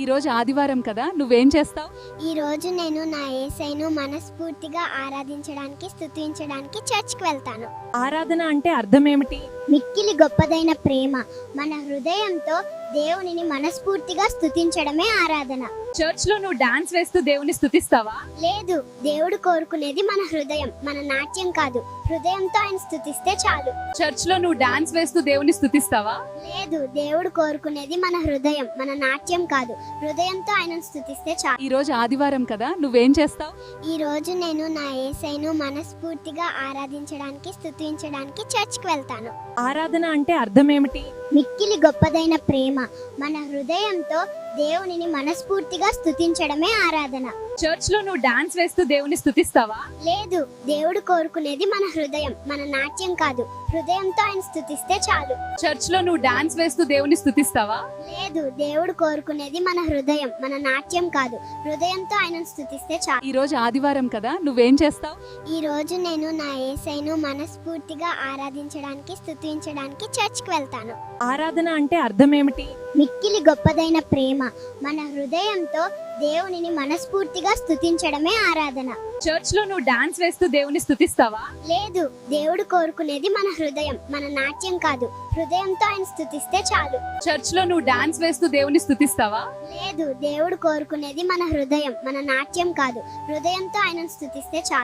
ఈ రోజు ఆదివారం కదా, నువ్వేం చేస్తావు? ఈ రోజు నేను నా యేసయ్యను మనస్ఫూర్తిగా ఆరాధించడానికి, స్తుతించడానికి చర్చ్కి వెళ్తాను. ఆరాధన అంటే అర్థం ఏమిటి? మిక్కిలి గొప్పదైన ప్రేమ. మన హృదయంతో దేవునిని మనస్ఫూర్తిగా స్తుతించడమే ఆరాధన. చర్చ్ లో నువ్వు డాన్స్ వేస్తూ దేవుని స్తుతిస్తావా? లేదు, దేవుడు కోరుకునేది మన హృదయం, మన నాట్యం కాదు. హృదయంతో ఆయన స్తుతిస్తే చాలు. చర్చ్ లో నువ్వు డాన్స్ వేస్తూ దేవుని స్తుతిస్తావా? లేదు, దేవుడు కోరుకునేది మన హృదయం, మన నాట్యం కాదు. హృదయంతో ఆయనను స్తుతిస్తే చాలు. ఈ రోజు ఆదివారం కదా, నువ్వేం చేస్తావు? ఈ రోజు నేను నా యేసయ్యను మనస్ఫూర్తిగా ఆరాధించడానికి, స్తుతించడానికి చర్చ్కి వెళ్తాను. ఆరాధన అంటే అర్థం ఏమిటి? మిక్కిలి గొప్పదైన ప్రేమ. మన హృదయంతో దేవునిని మనస్ఫూర్తిగా స్తుతించడమే ఆరాధన. చర్చ్ లో నువ్వు డాన్స్ వేస్తూ దేవుని స్తుతిస్తావా? లేదు, దేవుడు కోరుకునేది మన హృదయం, మన నాట్యం కాదు. హృదయంతో ఆయన స్తుతిస్తే చాలు. చర్చ్ లో నువ్వు డాన్స్ వేస్తూ దేవుని స్తుతిస్తావా? లేదు, దేవుడు కోరుకునేది మన హృదయం, మన నాట్యం కాదు. హృదయంతో ఆయనను స్తుతిస్తే చాలు. ఈ రోజు ఆదివారం కదా, నువ్వేం చేస్తావు? ఈ రోజు నేను నా యేసయ్యను మనస్ఫూర్తిగా ఆరాధించడానికి, స్తుతించడానికి చర్చ్కి వెళ్తాను. ఆరాధన అంటే అర్థం ఏమిటి? మిక్కిలి గొప్పదైన ప్రేమ. మన హృదయంతో దేవునిని మనస్ఫూర్తిగా స్తుతించడమే ఆరాధన. చర్చ్ లో నువ్వు డాన్స్ వేస్తూ దేవుని స్తుతిస్తావా? లేదు, దేవుడు కోరుకునేది మన హృదయం, మన నాట్యం కాదు. హృదయంతో ఆయన స్తుతిస్తే చాలు. చర్చ్ లో నువ్వు డాన్స్ వేస్తూ దేవుని స్తుతిస్తావా? లేదు, దేవుడు కోరుకునేది మన హృదయం, మన నాట్యం కాదు. హృదయంతో ఆయనను స్తుతిస్తే చాలు.